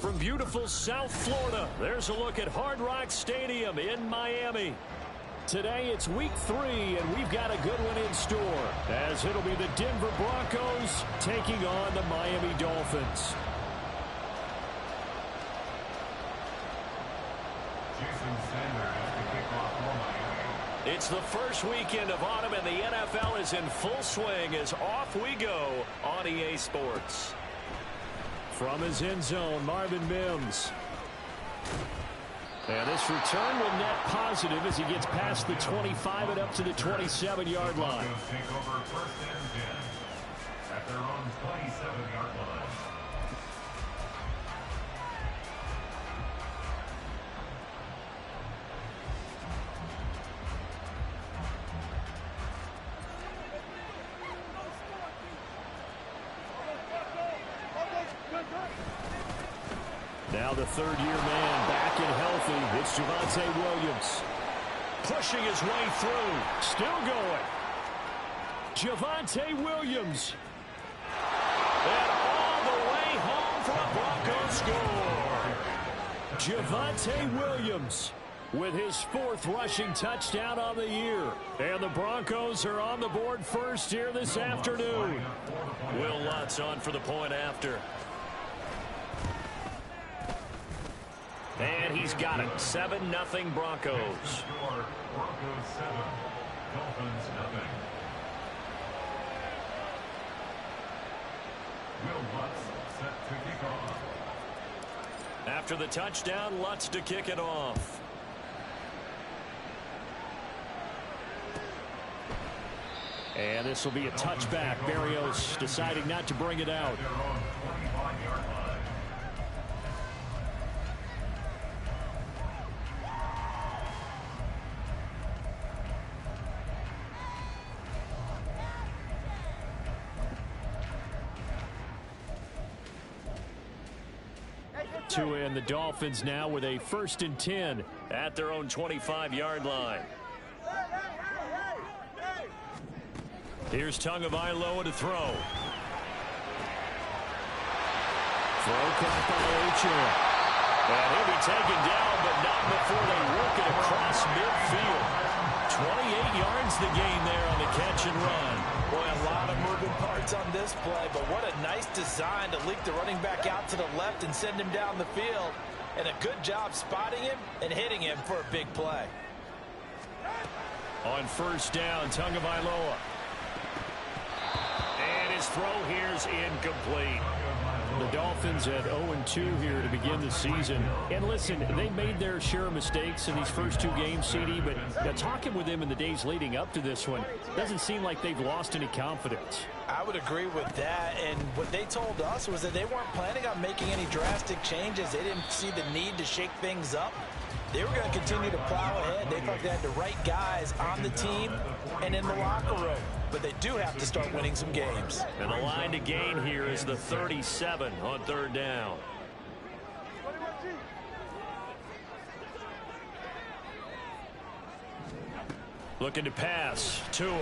From beautiful South Florida, there's a look at Hard Rock Stadium in Miami. Today it's week 3, and we've got a good one in store, as it'll be the Denver Broncos taking on the Miami Dolphins. It's the first weekend of autumn, and the NFL is in full swing as off we go on EA Sports. From his end zone, Marvin Mims. And this return will net positive as he gets past the 25 and up to the 27-yard line. Take over first and 10 at their own 27-yard line. Now the third-year man back and healthy. It's Javonte Williams. Pushing his way through. Still going. Javonte Williams. And all the way home for a Broncos score. Javonte Williams with his 4th rushing touchdown on the year. And the Broncos are on the board first here this afternoon. Will Lutz on for the point after. And he's got it. 7-0 Broncos. Broncos 7, Dolphins 0. Will Lutz set to kick off. After the touchdown, Lutz to kick it off. And this will be a touchback. Berrios deciding not to bring it out. Their own 25-yard line. And the Dolphins now with a 1st and 10 at their own 25-yard line. Here's Tagovailoa to throw. Throw caught by Ochoa. And he'll be taken down, but not before they work it across midfield. 28 yards the gain there on the catch and run. Boy, a lot of moving parts on this play, but what a nice design to leak the running back out to the left and send him down the field. And a good job spotting him and hitting him for a big play. On 1st down, Tagovailoa. And his throw here's incomplete. The Dolphins at 0-2 here to begin the season. And listen, they made their share of mistakes in these first 2 games, CD, but talking with them in the days leading up to this one, doesn't seem like they've lost any confidence. I would agree with that, and what they told us was that they weren't planning on making any drastic changes. They didn't see the need to shake things up. They were going to continue to plow ahead. They thought they had the right guys on the team and in the locker room. But they do have to start winning some games. And the line to gain here is the 37 on 3rd down. Looking to pass. Tua. And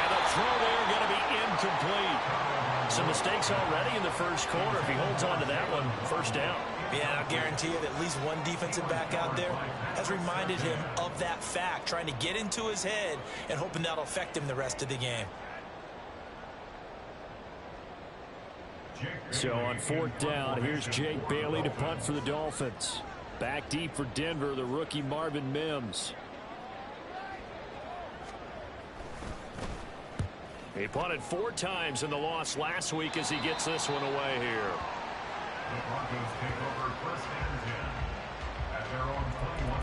the throw there going to be incomplete. Some mistakes already in the first quarter. If he holds on to that one, 1st down. Yeah, I'll guarantee you that at least one defensive back out there has reminded him of that fact, trying to get into his head and hoping that'll affect him the rest of the game. So on 4th down, here's Jake Bailey to punt for the Dolphins. Back deep for Denver, the rookie Marvin Mims. He punted 4 times in the loss last week as he gets this one away here. The Broncos take over 1st and 10 at their own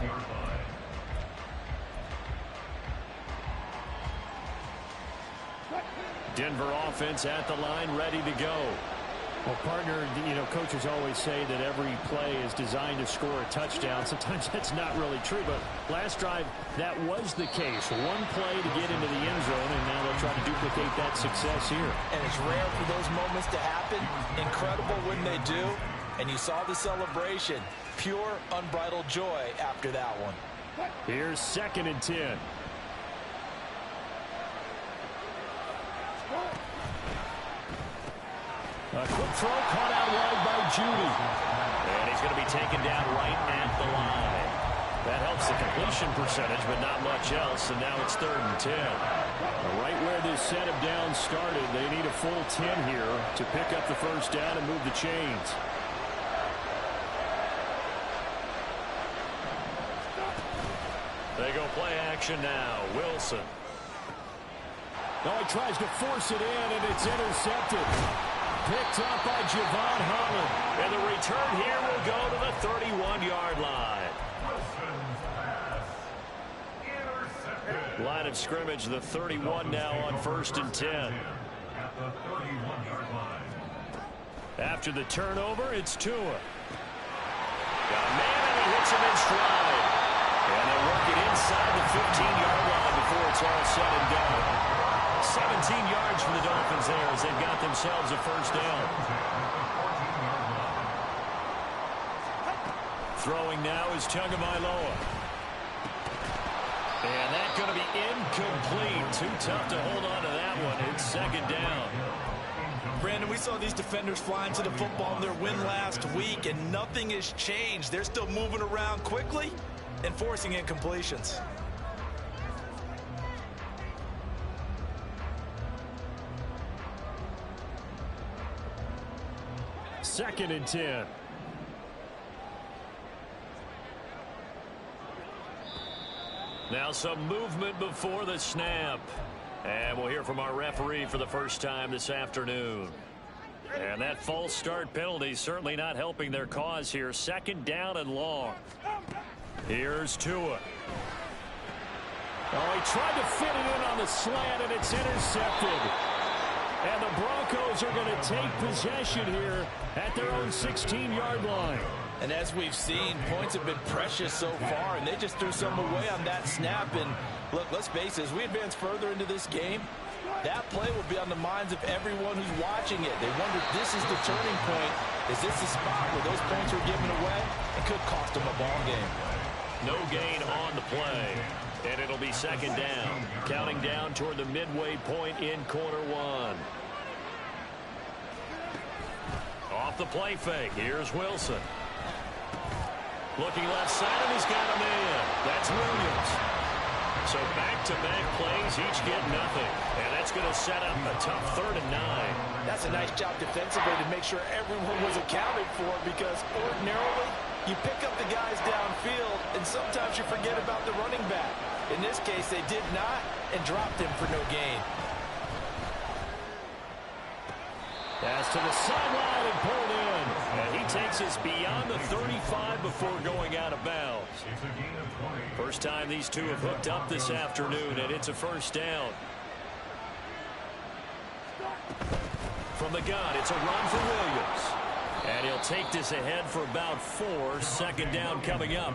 21-yard line. Denver offense at the line, ready to go. Well, partner, coaches always say that every play is designed to score a touchdown. Sometimes that's not really true, but last drive, that was the case. One play to get into the end zone, and now they'll try to duplicate that success here. And it's rare for those moments to happen. Incredible when they do. And you saw the celebration. Pure, unbridled joy after that one. Here's 2nd and 10. A quick throw caught out wide by Judy. And he's going to be taken down right at the line. That helps the completion percentage, but not much else, and now it's 3rd and 10. Right where this set of downs started, they need a full 10 here to pick up the first down and move the chains. They go play action now. Wilson. Oh, he tries to force it in, and it's intercepted. Picked up by Javon Holland. And the return here will go to the 31-yard line. Line of scrimmage, the 31 now on 1st and 10. After the turnover, it's Tua. Got a man, and he hits him in stride. And they work it inside the 15-yard line before it's all said and done. 17 yards for the Dolphins there as they've got themselves a first down. Throwing now is Tagovailoa. And that's going to be incomplete. Too tough to hold on to that one. It's 2nd down. Brandon, we saw these defenders fly into the football in their win last week, and nothing has changed. They're still moving around quickly and forcing incompletions. 2nd and 10. Now some movement before the snap. And we'll hear from our referee for the first time this afternoon. And that false start penalty certainly not helping their cause here. 2nd down and long. Here's Tua. Oh, he tried to fit it in on the slant, and it's intercepted. And the Broncos are going to take possession here at their own 16-yard line. And as we've seen, points have been precious so far, and they just threw some away on that snap. And look, let's face it, as we advance further into this game, that play will be on the minds of everyone who's watching it. They wonder if this is the turning point. Is this the spot where those points were given away? It could cost them a ball game. No gain on the play. And it'll be 2nd down. Counting down toward the midway point in quarter 1. Off the play fake. Here's Wilson. Looking left side, and he's got him in. That's Williams. So back-to-back plays, each get nothing. And that's going to set up a tough 3rd and 9. That's a nice job defensively to make sure everyone was accounted for, because ordinarily you pick up the guys downfield, and sometimes you forget about the running back. In this case, they did not, and dropped him for no gain. Pass to the sideline and pulled in. And he takes us beyond the 35 before going out of bounds. First time these two have hooked up this afternoon, and it's a first down. From the gun, it's a run for Williams. And he'll take this ahead for about 4. 2nd down coming up.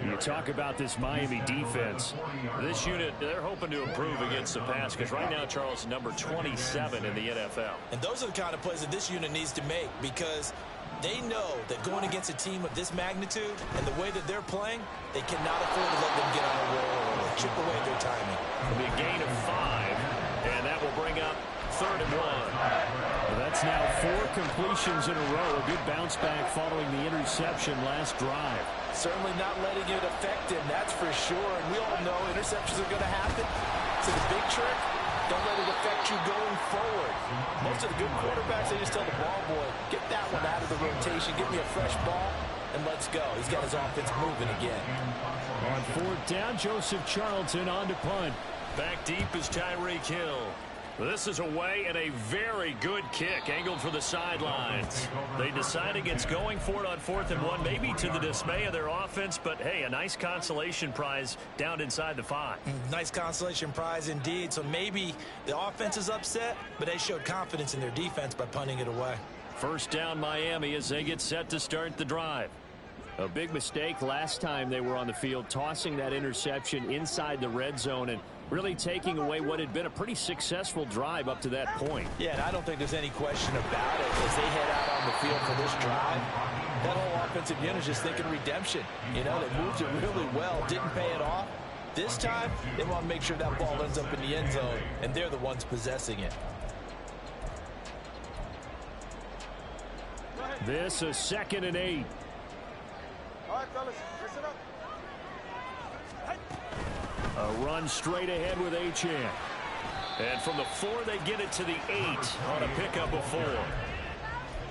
You talk about this Miami defense. This unit, they're hoping to improve against the pass, because right now, Charles, number 27 in the NFL. And those are the kind of plays that this unit needs to make, because they know that going against a team of this magnitude and the way that they're playing, they cannot afford to let them get on a roll or chip away their timing. It'll be a gain of 5, and that will bring up 3rd and 1. Well, that's now 4 completions in a row. A good bounce back following the interception last drive. Certainly not letting it affect him, that's for sure. And we all know interceptions are going to happen. So the big trick, don't let it affect you going forward. Most of the good quarterbacks, they just tell the ball boy, get that one out of the rotation, give me a fresh ball, and let's go. He's got his offense moving again. On 4th down, Joseph Charlton on to punt. Back deep is Tyreek Hill. This is away, and a very good kick angled for the sidelines. They decide against going for it on 4th and 1, maybe to the dismay of their offense, but hey, a nice consolation prize down inside the 5. Nice consolation prize indeed. So maybe the offense is upset, but they showed confidence in their defense by punting it away. First down Miami as they get set to start the drive. A big mistake last time they were on the field, tossing that interception inside the red zone and really taking away what had been a pretty successful drive up to that point. Yeah, and I don't think there's any question about it. As they head out on the field for this drive, that whole offensive unit is just thinking redemption. You know, they moved it really well, didn't pay it off. This time, they want to make sure that ball ends up in the end zone, and they're the ones possessing it. This a 2nd and 8. All right, fellas, listen up. A run straight ahead with Achane. And from the 4, they get it to the 8 on a pickup of 4.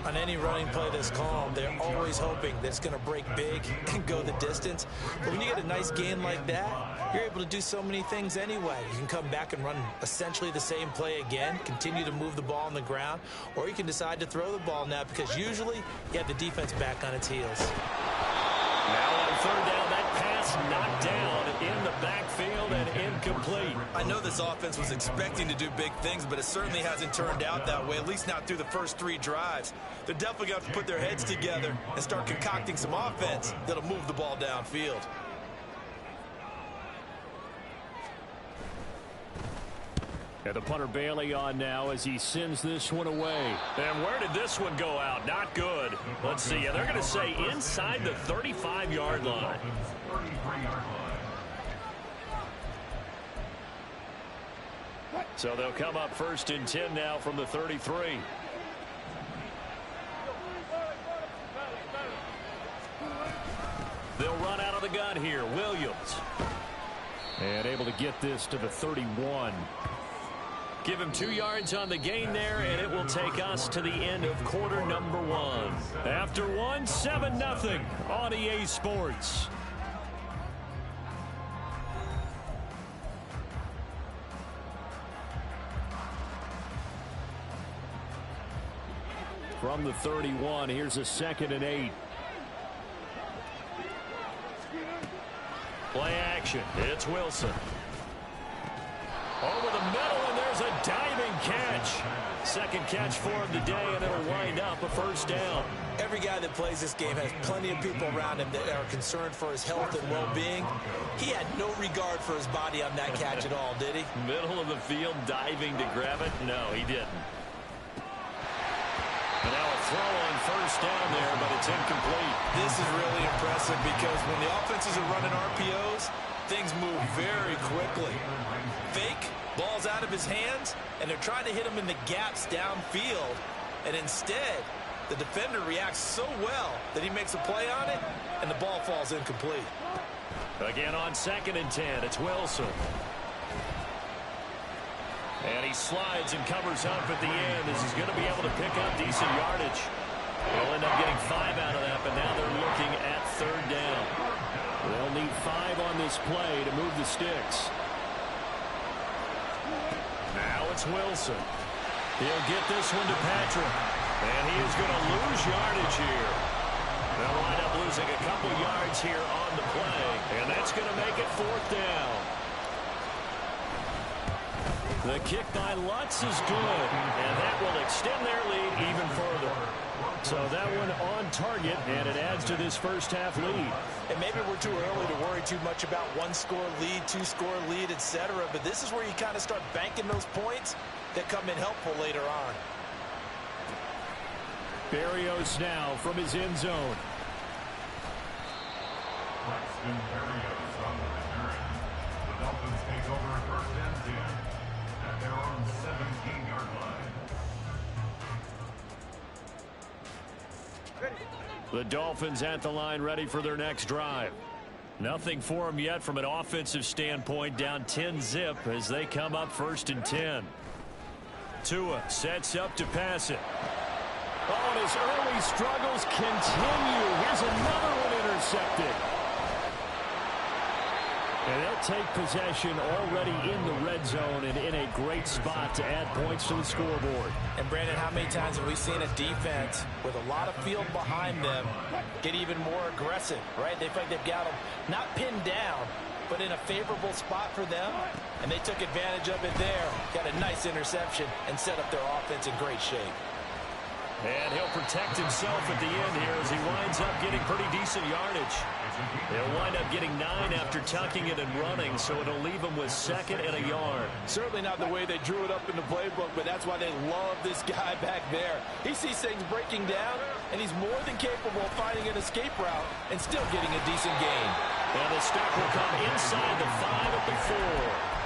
On any running play that's called, they're always hoping that it's going to break big and go the distance. But when you get a nice gain like that, you're able to do so many things anyway. You can come back and run essentially the same play again, continue to move the ball on the ground, or you can decide to throw the ball now because usually you have the defense back on its heels. Now on 3rd down, that pass knocked down in the backfield and incomplete. I know this offense was expecting to do big things, but it certainly hasn't turned out that way, at least not through the first 3 drives. They're definitely going to have to put their heads together and start concocting some offense that'll move the ball downfield. And the punter Bailey on now as he sends this one away. And where did this one go out? Not good. Let's see. They're going to say inside the 35-yard line. So they'll come up 1st and 10 now from the 33. They'll run out of the gun here. Williams. And able to get this to the 31. Give him 2 yards on the gain there, and it will take us to the end of quarter number 1. After 1, 7-0 on EA Sports. From the 31, here's a 2nd and 8. Play action. It's Wilson. Over the middle, and there's a diving catch. 2nd catch for him today, and it'll wind up a 1st down. Every guy that plays this game has plenty of people around him that are concerned for his health and well-being. He had no regard for his body on that catch at all, did he? Middle of the field, diving to grab it? No, he didn't. And now a throw on 1st down there, but it's incomplete. This is really impressive because when the offenses are running RPOs, things move very quickly. Fake, ball's out of his hands, and they're trying to hit him in the gaps downfield. And instead, the defender reacts so well that he makes a play on it, and the ball falls incomplete. Again on 2nd and 10, it's Wilson. And he slides and covers up at the end as he's going to be able to pick up decent yardage. They'll end up getting 5 out of that, but now they're looking at 3rd down. They'll need 5 on this play to move the sticks. Now it's Wilson. He'll get this one to Patrick. And he is going to lose yardage here. They'll wind up losing a couple yards here on the play. And that's going to make it 4th down. The kick by Lutz is good. And that will extend their lead even further. So that one on target, and it adds to this first half lead. And maybe we're too early to worry too much about 1-score lead, 2-score lead, etc. But this is where you kind of start banking those points that come in helpful later on. Berrios now from his end zone. Braxton Berrios on the return. The Dolphins take over 1st and 10 at their own 17-yard line. The Dolphins at the line, ready for their next drive. Nothing for them yet from an offensive standpoint, down 10-zip as they come up 1st and 10. Tua sets up to pass it. Oh, and his early struggles continue. Here's another one intercepted. And they'll take possession already in the red zone and in a great spot to add points to the scoreboard. And, Brandon, how many times have we seen a defense with a lot of field behind them get even more aggressive, right? They feel like they've got them not pinned down, but in a favorable spot for them, and they took advantage of it there, got a nice interception, and set up their offense in great shape. And he'll protect himself at the end here as he winds up getting pretty decent yardage. He'll wind up getting 9 after tucking it and running, so it'll leave him with 2nd and a yard. Certainly not the way they drew it up in the playbook, but that's why they love this guy back there. He sees things breaking down, and he's more than capable of finding an escape route and still getting a decent gain. And the stop will come inside the 5 at the 4.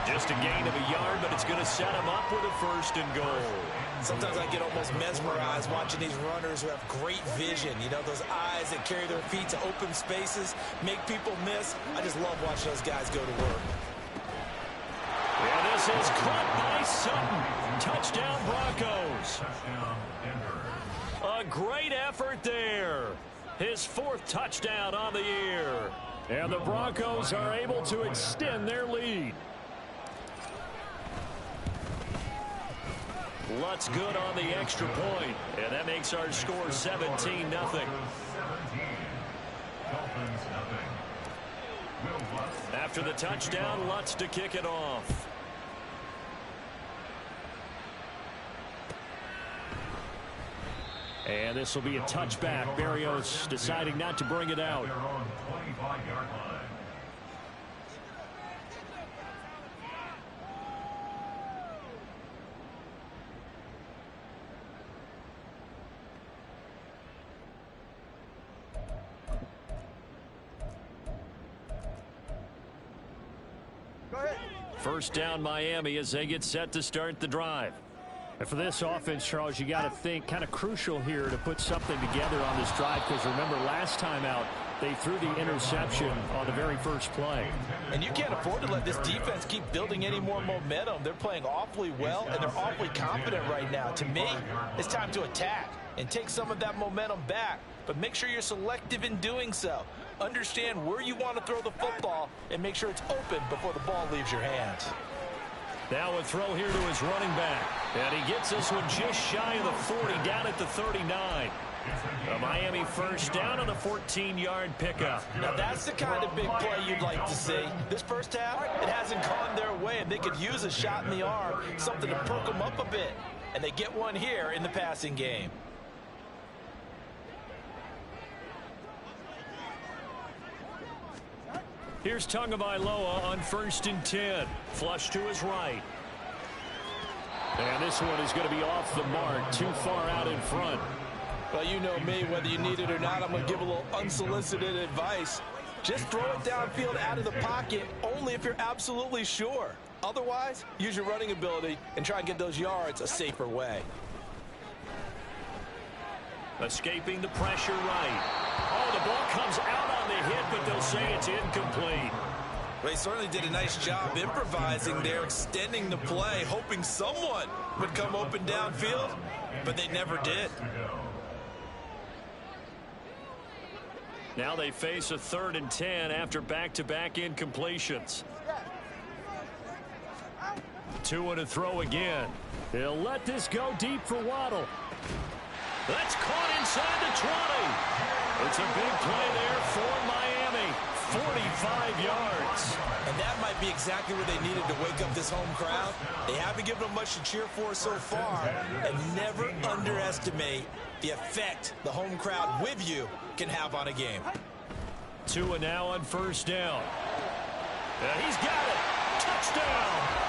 Just a gain of a yard, but it's going to set him up with a 1st and goal. Sometimes I get almost mesmerized watching these runners who have great vision. You know, those eyes that carry their feet to open spaces, make people miss. I just love watching those guys go to work. And this is caught by Sutton. Touchdown, Broncos. A great effort there. His 4th touchdown on the year. And the Broncos are able to extend their lead. Lutz good on the extra point, and that makes our score 17-0. After the touchdown, Lutz to kick it off. And this will be a touchback. Berrios deciding not to bring it out. First down, Miami, as they get set to start the drive. And for this offense, Charles, you got to think kind of crucial here to put something together on this drive, because remember last time out they threw the interception on the very first play. And you can't afford to let this defense keep building any more momentum. They're playing awfully well, and they're awfully confident right now. To me, it's time to attack and take some of that momentum back, but make sure you're selective in doing so. Understand where you want to throw the football and make sure it's open before the ball leaves your hands. Now a throw here to his running back. And he gets this one just shy of the 40, down at the 39. A Miami first down on a 14-yard pickup. Now that's the kind of big play you'd like to see. This first half, it hasn't gone their way, and they could use a shot in the arm, something to perk them up a bit. And they get one here in the passing game. Here's Tagovailoa on 1st and 10. Flush to his right. And this one is going to be off the mark, too far out in front. Well, you know me, whether you need it or not, I'm going to give a little unsolicited advice. Just throw it downfield out of the pocket, only if you're absolutely sure. Otherwise, use your running ability and try and get those yards a safer way. Escaping the pressure right. Oh, the ball comes out on the hit, but they'll say it's incomplete. Well, he certainly did a nice job improvising there, extending the play, hoping someone would come open downfield, but they never did. Now they face a 3rd and 10 after back-to-back incompletions. 2 to throw again. He'll let this go deep for Waddle. That's caught inside the 20. It's a big play there for Miami. 45 yards. And that might be exactly what they needed to wake up this home crowd. They haven't given them much to cheer for so far. And never underestimate the effect the home crowd with you can have on a game. 2 now on 1st down. He's got it. Touchdown.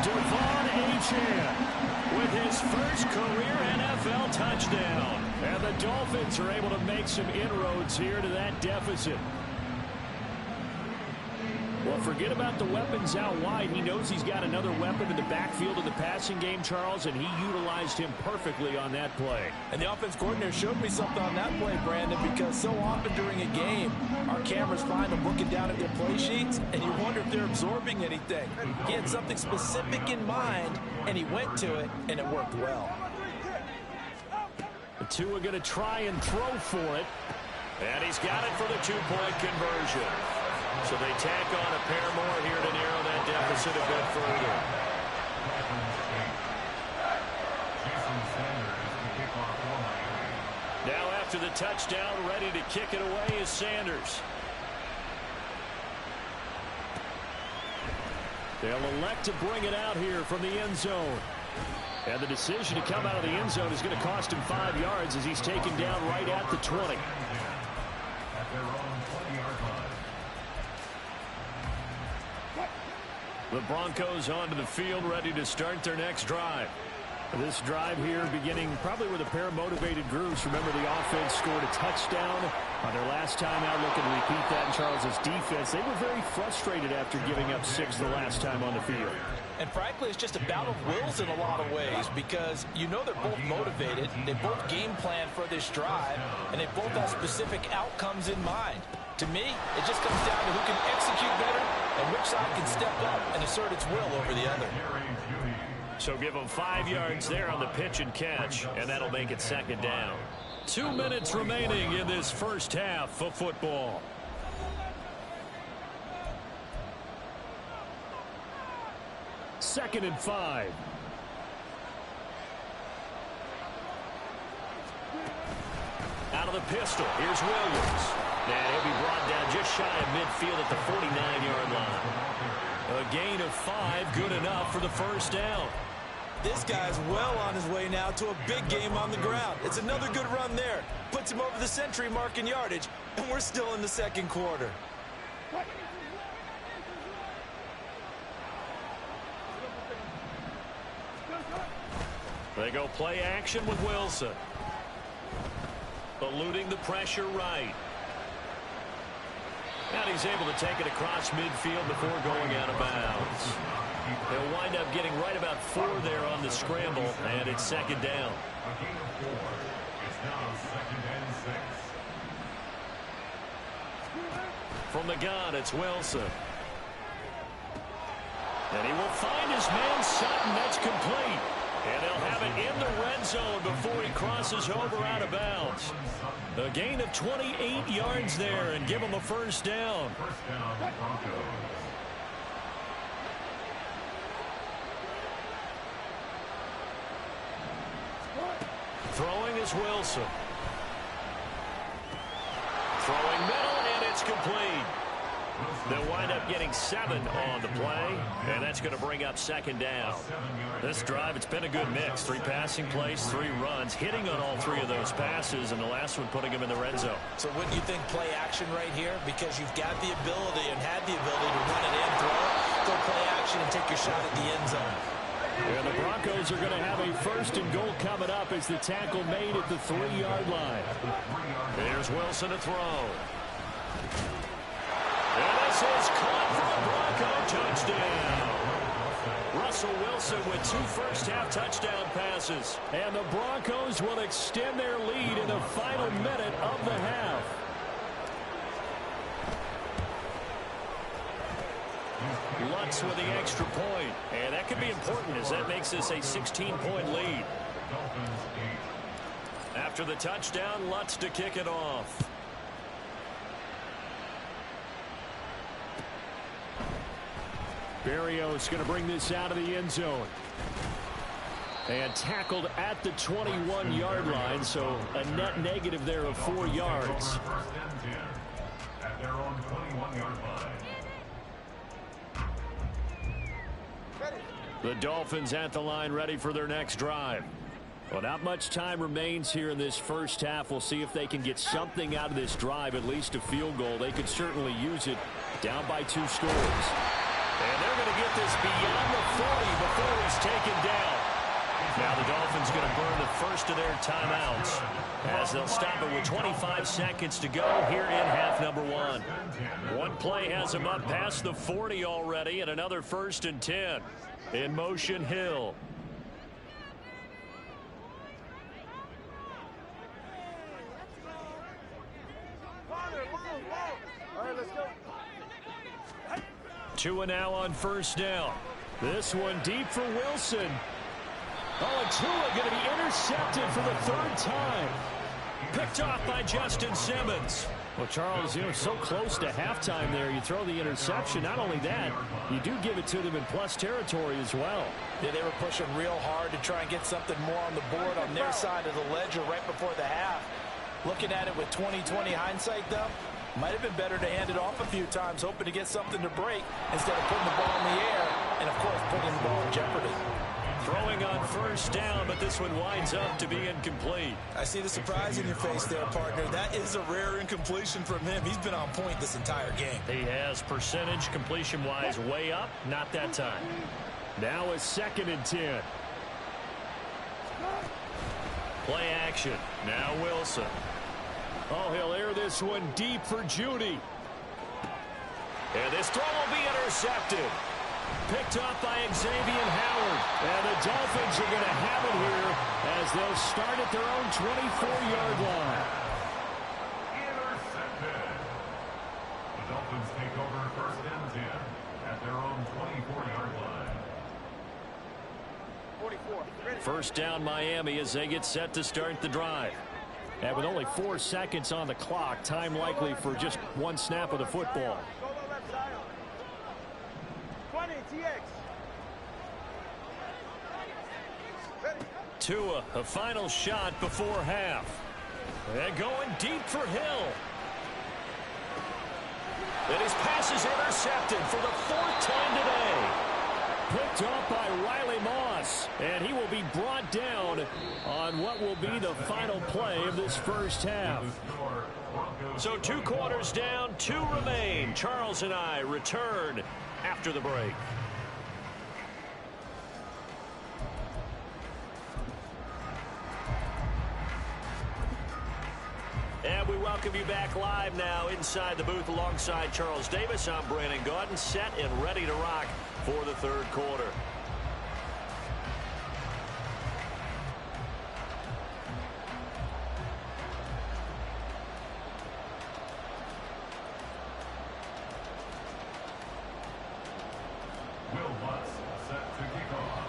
Devon Achane with his first career NFL touchdown. And the Dolphins are able to make some inroads here to that deficit. Well, forget about the weapons out wide. He knows he's got another weapon in the backfield of the passing game, Charles, and he utilized him perfectly on that play. And the offense coordinator showed me something on that play, Brandon, because so often during a game, our cameras find them looking down at their play sheets, and you wonder if they're absorbing anything. He had something specific in mind, and he went to it, and it worked well. The two are going to try and throw for it. And he's got it for the 2-point conversion. So they tack on a pair more here to narrow that deficit a bit further. Now after the touchdown, ready to kick it away is Sanders. They'll elect to bring it out here from the end zone. And the decision to come out of the end zone is going to cost him 5 yards as he's taken down right at the 20. The Broncos onto the field, ready to start their next drive. This drive here beginning probably with a pair of motivated groups. Remember, the offense scored a touchdown on their last time out. Looking to repeat that and Charles' defense, they were very frustrated after giving up 6 the last time on the field. And frankly, it's just a bout of wills in a lot of ways because you know they're both motivated. They both game plan for this drive, and they both have specific outcomes in mind. To me, it just comes down to who can execute better and which side can step up and assert its will over the other. So give them 5 yards there on the pitch and catch, and that'll make it 2nd down. 2 minutes remaining in this first half of football. Second and 5. Out of the pistol, here's Williams. And he'll be brought down just shy of midfield at the 49-yard line. A gain of 5, good enough for the first down. This guy's well on his way now to a big game on the ground. It's another good run there. Puts him over the century mark in yardage, and we're still in the second quarter. They go play action with Wilson. Eluding the pressure right. And he's able to take it across midfield before going out of bounds. They'll wind up getting right about 4 there on the scramble, and it's 2nd down. A gain of 4. It's now 2nd and 6. From the gun, it's Wilson. And he will find his man Sutton. That's complete. And they'll have it in the red zone before he crosses over out of bounds. A gain of 28 yards there and give him a first down. First down, Broncos. Throwing is Wilson. Throwing middle, and it's complete. They'll wind up getting 7 on the play, and that's going to bring up 2nd down. This drive, it's been a good mix. 3 passing plays, 3 runs, hitting on all 3 of those passes, and the last one putting him in the red zone. So wouldn't you think play action right here? Because you've got the ability and had the ability to run it in, throw it, go play action, and take your shot at the end zone. And the Broncos are going to have a 1st and goal coming up as the tackle made at the 3-yard line. There's Wilson to throw. And this is caught for a Bronco touchdown. Russell Wilson with 2 first-half touchdown passes. And the Broncos will extend their lead in the final minute of the half. Lutz with the extra point. And that could be important as that makes this a 16-point lead. After the touchdown, Lutz to kick it off. Berrios going to bring this out of the end zone. And tackled at the 21-yard line, so a net negative there of 4 yards. First and 10 at their own 21-yard line. The Dolphins at the line, ready for their next drive. Well, not much time remains here in this first half. We'll see if they can get something out of this drive, at least a field goal. They could certainly use it, down by 2 scores. And they're going to get this beyond the 40 before he's taken down. Now the Dolphins going to burn the first of their timeouts as they'll stop it with 25 seconds to go here in half number 1. One play has them up past the 40 already, and another 1st and 10. In motion, Hill. All right, let's go. 2 and now on 1st down. This one deep for Wilson. Oh, and Tua going to be intercepted for the 3rd time. Picked off by Justin Simmons. Well, Charles, you know, so close to halftime there. You throw the interception. Not only that, you do give it to them in plus territory as well. Yeah, they were pushing real hard to try and get something more on the board on their side of the ledger right before the half. Looking at it with 20/20 hindsight, though, might have been better to hand it off a few times, hoping to get something to break instead of putting the ball in the air and, of course, putting the ball in jeopardy. Throwing on 1st down, but this one winds up to be incomplete. I see the surprise in your face there, partner. That is a rare incompletion from him. He's been on point this entire game. He has percentage completion-wise way up, not that time. Now a 2nd and 10. Play action. Now Wilson. Oh, he'll air this one deep for Judy. And this throw will be intercepted. Picked up by Xavier Howard. And the Dolphins are going to have it here as they'll start at their own 24-yard line. Intercepted. The Dolphins take over first and 10 at their own 24-yard line. 44. Ready. First down Miami as they get set to start the drive. And with only 4 seconds on the clock, time likely for just one snap of the football. Solo left side. 20 TX. Ready. Tua, a final shot before half. And going deep for Hill. And his pass is intercepted for the 4th time today. Picked up by Riley Moss. And he will be brought down on what will be the final play of this first half. So 2 quarters down, 2 remain. Charles and I return after the break. And we welcome you back live now inside the booth alongside Charles Davis. I'm Brandon Gaudin, set and ready to rock for the 3rd quarter. Will Lutz set to kick off.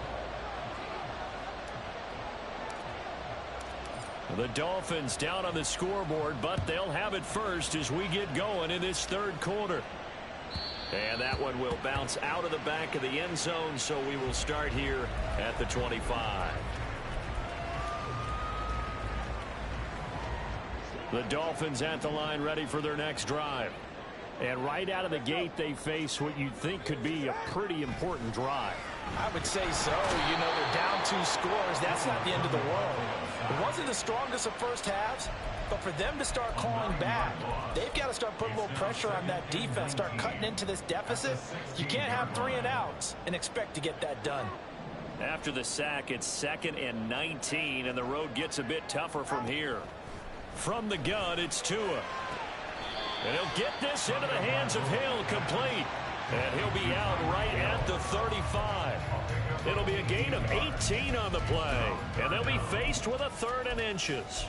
The Dolphins down on the scoreboard, but they'll have it first as we get going in this 3rd quarter. And that one will bounce out of the back of the end zone, so we will start here at the 25. The Dolphins at the line ready for their next drive. And right out of the gate, they face what you'd think could be a pretty important drive. I would say so. You know, they're down 2 scores. That's not the end of the world. It wasn't the strongest of first halves, but for them to start clawing back, they've got to start putting a little pressure on that defense, start cutting into this deficit. You can't have 3 and outs and expect to get that done. After the sack, it's 2nd and 19, and the road gets a bit tougher from here. From the gun, it's Tua. And he'll get this into the hands of Hill, complete. And he'll be out right at the 35. It'll be a gain of 18 on the play. And they'll be faced with a 3rd and inches.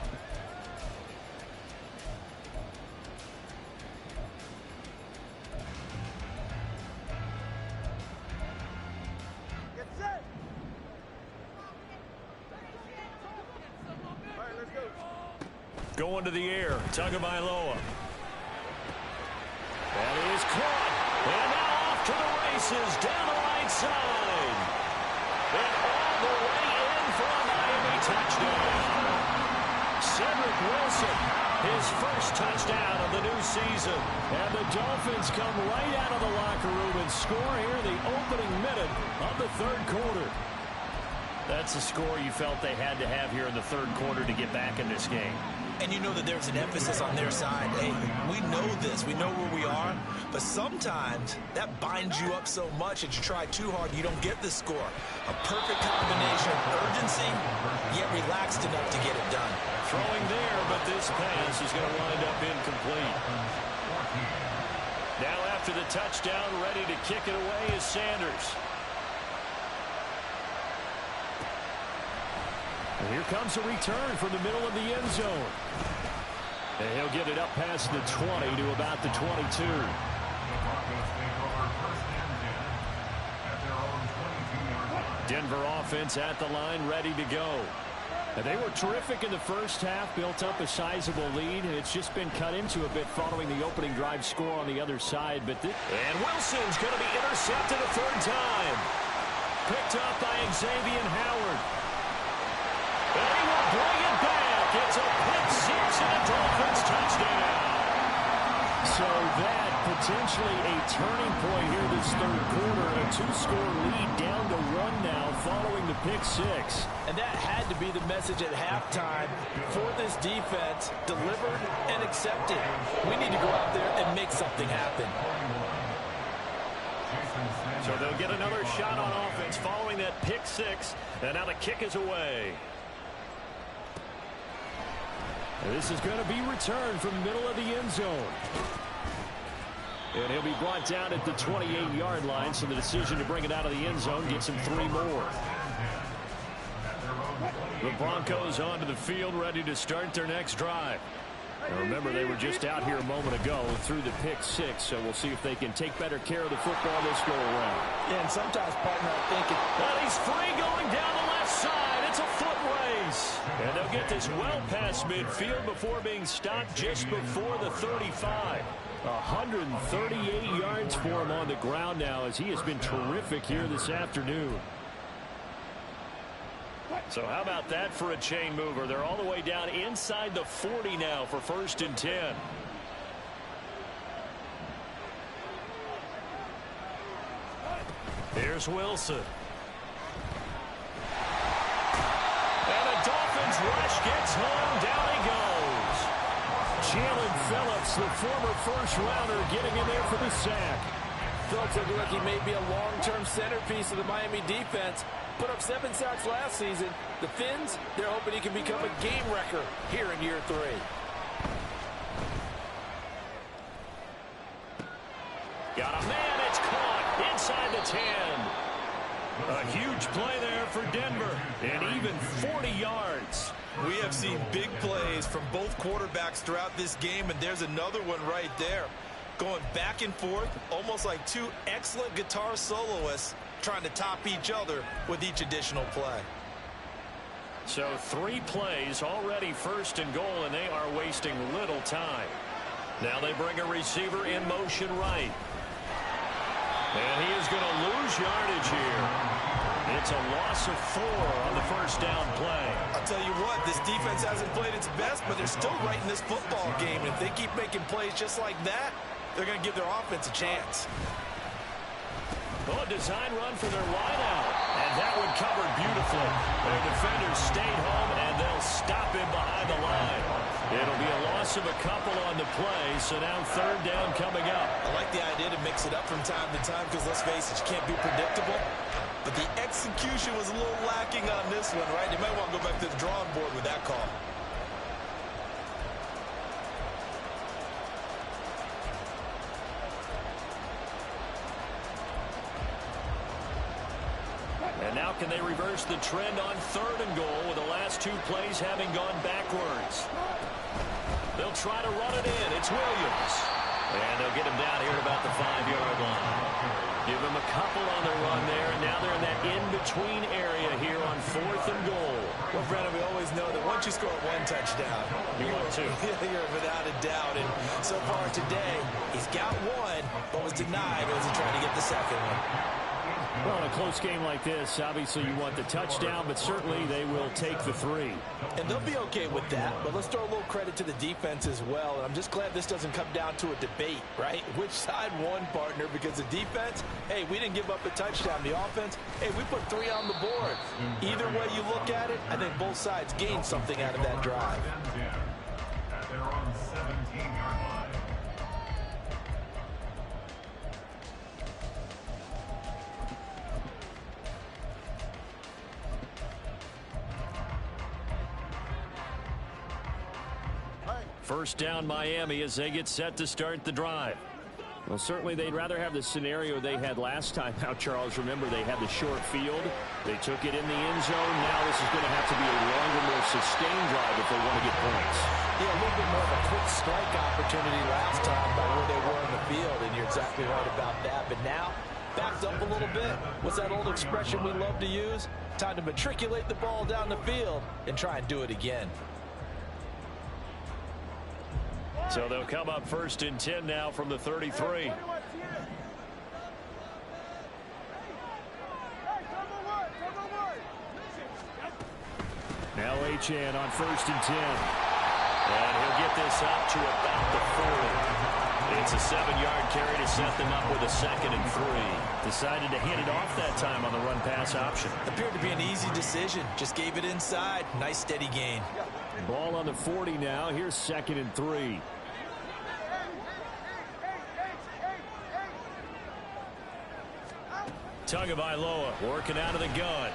Get set. All right, let's go. Going to the air, Tagovailoa. That is caught. And now off to the races down the right side. And all the way in for a Miami touchdown. Cedric Wilson, his first touchdown of the new season. And the Dolphins come right out of the locker room and score here in the opening minute of the 3rd quarter. That's a score you felt they had to have here in the 3rd quarter to get back in this game. And you know that there's an emphasis on their side. Hey, we know this. We know where we are. But sometimes that binds you up so much that you try too hard, you don't get the score. A perfect combination of urgency, yet relaxed enough to get it done. Throwing there, but this pass is going to wind up incomplete. Now after the touchdown, ready to kick it away is Sanders. And here comes a return from the middle of the end zone. And he'll get it up past the 20 to about the 22. Denver offense at the line, ready to go. And they were terrific in the first half, built up a sizable lead, and it's just been cut into a bit following the opening drive score on the other side. And Wilson's going to be intercepted a 3rd time. Picked up by Xavier Howard. And he will bring it back. It's a pick 6 and a Dolphins touchdown. So that potentially a turning point here this 3rd quarter. A 2-score lead down to 1 now following the pick 6. And that had to be the message at halftime for this defense, delivered and accepted. We need to go out there and make something happen. So they'll get another shot on offense following that pick 6. And now the kick is away. This is going to be returned from the middle of the end zone. And he'll be brought down at the 28-yard line, so the decision to bring it out of the end zone gets him 3 more. The Broncos onto the field, ready to start their next drive. Now remember, they were just out here a moment ago through the pick 6, so we'll see if they can take better care of the football this go around. Yeah, and sometimes, partner, I think and he's free going down the left side. It's a foot race. And they'll get this well past midfield before being stopped just before the 35. 138 yards for him on the ground now, as he has been terrific here this afternoon. So how about that for a chain mover? They're all the way down inside the 40 now for 1st and 10. Here's Wilson. And the Dolphins rush gets home. Down he goes. Jalen Phillips, the former first-rounder, getting in there for the sack. Phillips looking like he may be a long-term centerpiece of the Miami defense. Put up 7 sacks last season. The Fins, they're hoping he can become a game wrecker here in year 3. Got a man, it's caught inside the 10. A huge play there for Denver, and even 40 yards. We have seen big plays from both quarterbacks throughout this game, and there's another one right there. Going back and forth, almost like 2 excellent guitar soloists trying to top each other with each additional play. So 3 plays, already 1st and goal, and they are wasting little time. Now they bring a receiver in motion right. And he is going to lose yardage here. It's a loss of 4 on the 1st down play. I'll tell you what, this defense hasn't played its best, but they're still right in this football game. And if they keep making plays just like that, they're going to give their offense a chance. Oh, a design run for their wideout. And that one covered beautifully. Their defenders stayed home, and they'll stop him behind the line. It'll be a loss of a couple on the play, so now 3rd down coming up. I like the idea to mix it up from time to time because, let's face it, you can't be predictable. But the execution was a little lacking on this one, right? They might want to go back to the drawing board with that call. And now can they reverse the trend on 3rd and goal with the last 2 plays having gone backwards? They'll try to run it in. It's Williams. And they'll get him down here at about the 5-yard line. Give him a couple on the run there, and now they're in that in-between area here on 4th and goal. Well, Brandon, we always know that once you score 1 touchdown, you want 2. You're without a doubt. And so far today, he's got 1, but was denied as he tried to get the 2nd one. Well, in a close game like this, obviously you want the touchdown, but certainly they will take the 3. And they'll be okay with that, but let's throw a little credit to the defense as well. And I'm just glad this doesn't come down to a debate, right? Which side won, partner? Because the defense, hey, we didn't give up a touchdown. The offense, hey, we put 3 on the board. Either way you look at it, I think both sides gained something out of that drive. At their own 17-yard line. First down Miami as they get set to start the drive. Well, certainly they'd rather have the scenario they had last time out, Charles. Remember, they had the short field. They took it in the end zone. Now this is going to have to be a longer, more sustained drive if they want to get points. Yeah, a little bit more of a quick strike opportunity last time by where they were in the field, and you're exactly right about that. But now, backed up a little bit. What's that old expression we love to use? Time to matriculate the ball down the field and try and do it again. So they'll come up 1st and 10 now from the 33. Now HN on 1st and 10. And he'll get this up to about the 40. It's a 7-yard carry to set them up with a 2nd and 3. Decided to hand it off that time on the run-pass option. Appeared to be an easy decision. Just gave it inside. Nice steady gain. Ball on the 40 now. Here's 2nd and 3. Tagovailoa working out of the gun.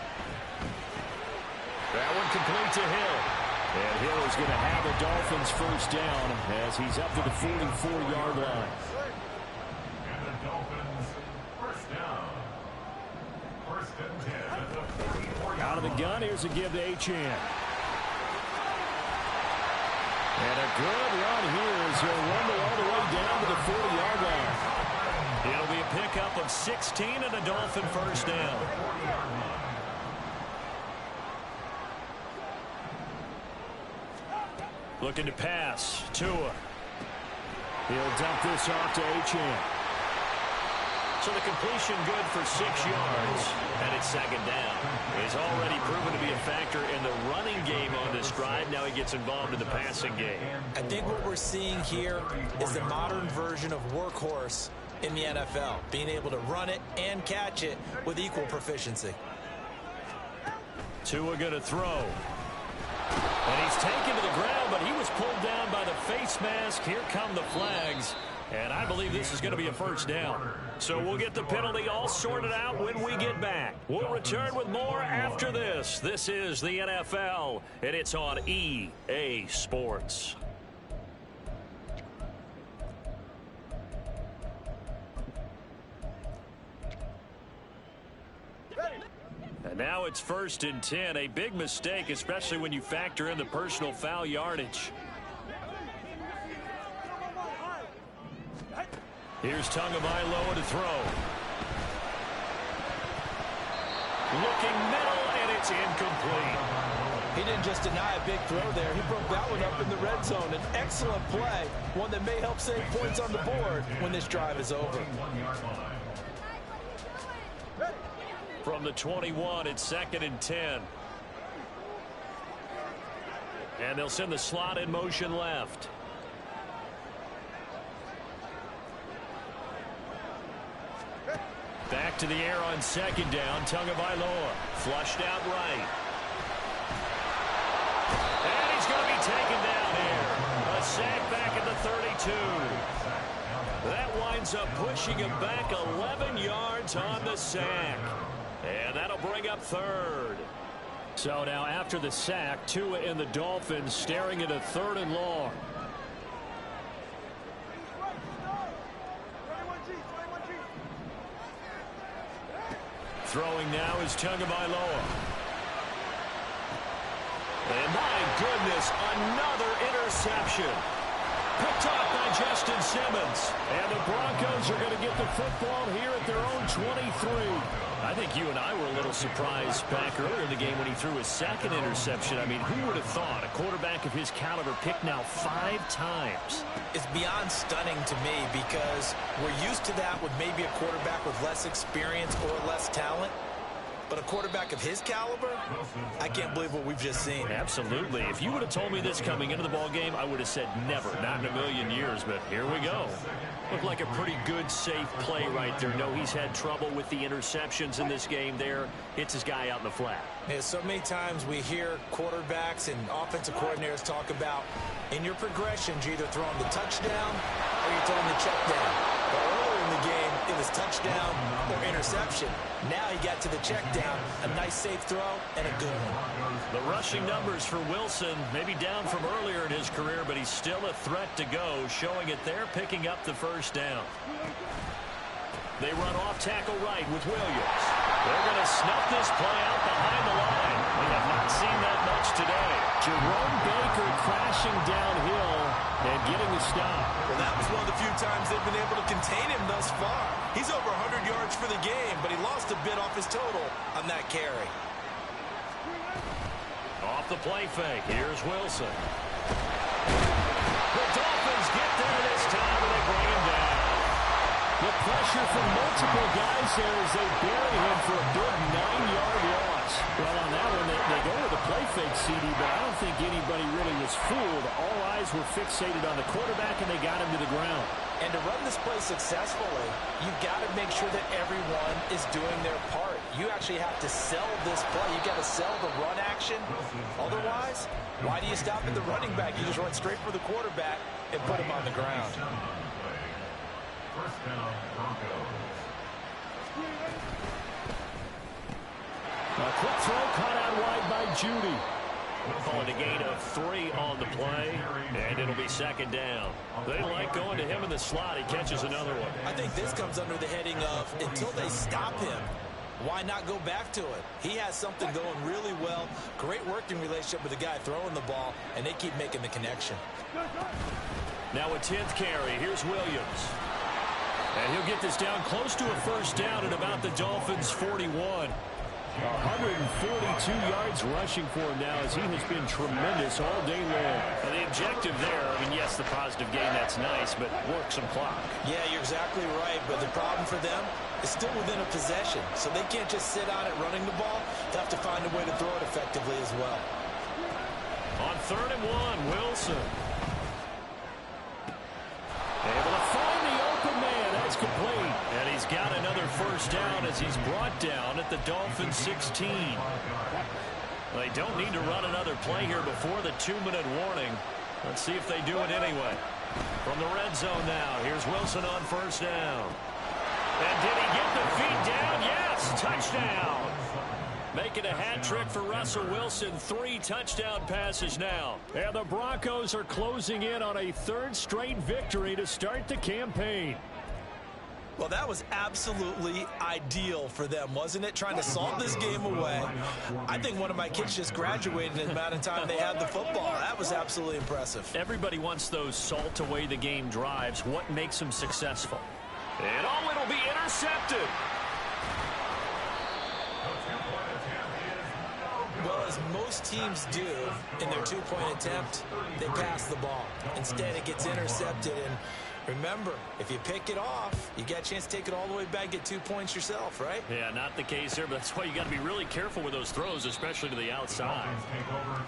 That one complete to Hill. And Hill is going to have a Dolphins 1st down as he's up to the 44-yard line. gun. Here's a give to Achane. And a good run here as he'll rumble all the way down to the 40-yard line. It'll be a pickup of 16 and a Dolphin first down. Looking to pass. Tua. He'll dump this off to Achane. So the completion good for 6 yards, and it's second down. He's already proven to be a factor in the running game on this drive. Now he gets involved in the passing game. I think what we're seeing here is the modern version of workhorse in the NFL, being able to run it and catch it with equal proficiency. Tua going to throw. And he's taken to the ground, but he was pulled down by the face mask. Here come the flags. And I believe this is going to be a first down. So we'll get the penalty all sorted out when we get back. We'll return with more after this. This is the NFL, and it's on EA Sports. And now it's 1st and 10. A big mistake, especially when you factor in the personal foul yardage. Here's Tagovailoa to throw. Looking middle, and it's incomplete. He didn't just deny a big throw there. He broke that one up in the red zone. An excellent play, one that may help save points on the board when this drive is over. From the 21, it's 2nd and 10. And they'll send the slot in motion left. Back to the air on 2nd down. Tagovailoa flushed out right. And he's going to be taken down here. A sack back at the 32. That winds up pushing him back 11 yards on the sack. And that'll bring up 3rd. So now after the sack, Tua and the Dolphins staring at a 3rd and long. Throwing now is Tagovailoa. And my goodness, another interception. Picked off by Justin Simmons. And the Broncos are going to get the football here at their own 23. I think you and I were a little surprised back earlier in the game when he threw his 2nd interception. I mean, who would have thought a quarterback of his caliber picked now 5 times? It's beyond stunning to me because we're used to that with maybe a quarterback with less experience or less talent. But a quarterback of his caliber, I can't believe what we've just seen. Absolutely. If you would have told me this coming into the ball game, I would have said never, not in a million years. But here we go. Looked like a pretty good, safe play right there. No, he's had trouble with the interceptions in this game there. Hits his guy out in the flat. Yeah, so many times we hear quarterbacks and offensive coordinators talk about in your progressions, you're either throwing the touchdown or you're throwing the check down. But earlier in the game, it was touchdown or interception. Now he got to the check down, a nice safe throw, and a good one. The rushing numbers for Wilson, maybe down from earlier in his career, but he's still a threat to go, showing it there, picking up the first down. They run off tackle right with Williams. They're going to snuff this play out behind the line. We have not seen that much today. Jerome Baker crashing downhill and getting the stop. Well, that was one of the few times they've been able to contain him thus far. He's over 100 yards for the game, but he lost a bit off his total on that carry. Off the play fake. Here's Wilson. The Dolphins get there this time, and they bring him down. The pressure from multiple guys there as they bury him for a big 9-yard loss. Well, on that one, they go with the play fake, CD, but I don't think anybody really was fooled. All eyes were fixated on the quarterback, and they got him to the ground. And to run this play successfully, you've got to make sure that everyone is doing their part. You actually have to sell this play. You've got to sell the run action. Otherwise, why do you stop at the running back? You just run straight for the quarterback and put him on the ground. First down, Broncos. A quick throw caught out wide by Judy. Calling a gain of 3 on the play, and it'll be second down. They like going to him in the slot. He catches another one. I think this comes under the heading of until they stop him, why not go back to it? He has something going really well. Great working relationship with the guy throwing the ball, and they keep making the connection. Now a 10th carry. Here's Williams. And he'll get this down close to a first down at about the Dolphins' 41. 142 yards rushing for him now as he has been tremendous all day long. And the objective there, I mean, yes, the positive gain, that's nice, but work some clock. Yeah, you're exactly right, but the problem for them is still within a possession, so they can't just sit on it running the ball. They have to find a way to throw it effectively as well. On 3rd and 1, Wilson. Able to find the open man. That's complete. And he's got another first down as he's brought down at the Dolphins' 16. They don't need to run another play here before the 2-minute warning. Let's see if they do it anyway. From the red zone now, here's Wilson on first down. And did he get the feet down? Yes, touchdown. Making a hat trick for Russell Wilson. 3 touchdown passes now. And the Broncos are closing in on a 3rd straight victory to start the campaign. Well, that was absolutely ideal for them, wasn't it? Trying to salt this game away. I think one of my kids just graduated in the amount of time they had the football. That was absolutely impressive. Everybody wants those salt away the game drives. What makes them successful? And oh, it'll be intercepted. Well, as most teams do in their 2-point attempt, they pass the ball. Instead, it gets intercepted. And remember, if you pick it off, you got a chance to take it all the way back, get 2 points yourself, right? Yeah, not the case here, but that's why you got to be really careful with those throws, especially to the outside.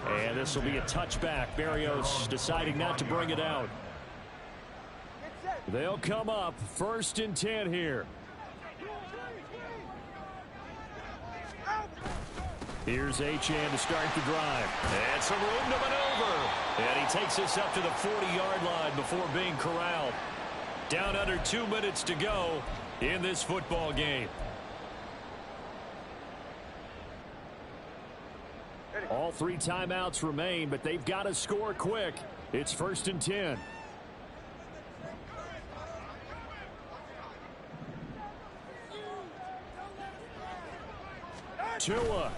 And this will be a touchback. Berrios deciding not to bring it out. They'll come up 1st and 10 here. Here's Achane to start the drive. And some room to maneuver. And he takes this up to the 40-yard line before being corralled. Down under 2 minutes to go in this football game. All 3 timeouts remain, but they've got to score quick. It's 1st and 10. Tua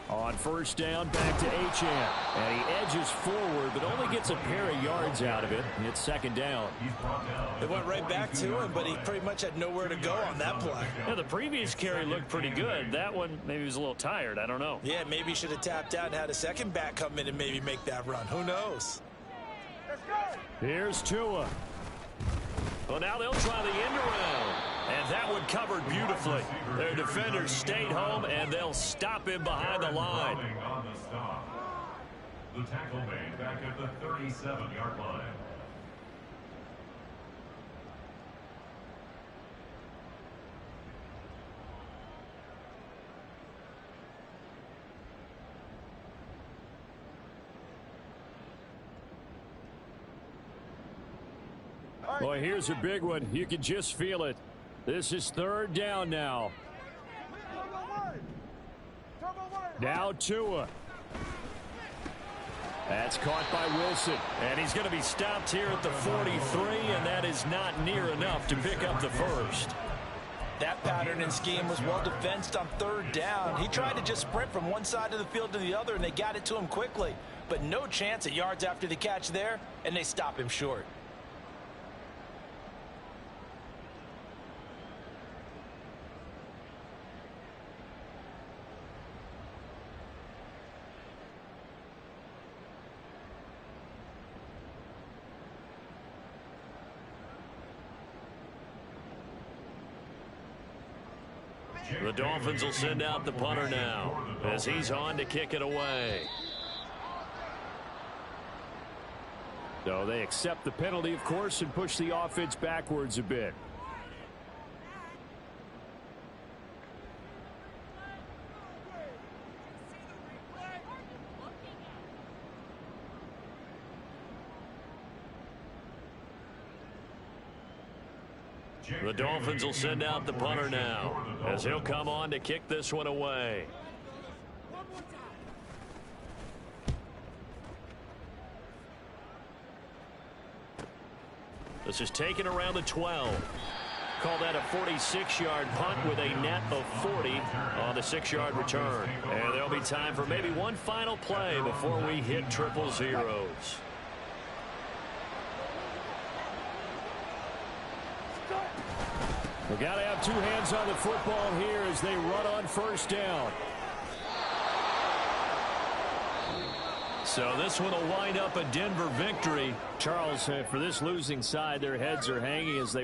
on first down, back to Achane. And he edges forward, but only gets a pair of yards out of it. It's 2nd down. It went right back to him, but he pretty much had nowhere to go on that play. Yeah, the previous carry looked pretty good. That one, maybe he was a little tired. I don't know. Yeah, maybe he should have tapped out and had a second back come in and maybe make that run. Who knows? Here's Tua. Well, now they'll try the end around. And that one covered beautifully. Their defenders stayed home, and they'll stop him behind the line. The tackle made back at the 37-yard line. Boy, here's a big one. You can just feel it. This is 3rd down now. Now Tua. That's caught by Wilson. And he's going to be stopped here at the 43, and that is not near enough to pick up the first. That pattern and scheme was well defensed on 3rd down. He tried to just sprint from one side of the field to the other, and they got it to him quickly. But no chance at yards after the catch there, and they stop him short. The Dolphins will send out the punter now as he's on to kick it away. So they accept the penalty, of course, and push the offense backwards a bit. The Dolphins will send out the punter now as he'll come on to kick this one away. This is taken around the 12. call that a 46-yard punt with a net of 40 on the 6-yard return. And there'll be time for maybe one final play before we hit triple zeros. We've got to have two hands on the football here as they run on first down. So this one will wind up a Denver victory. Charles, for this losing side, their heads are hanging as they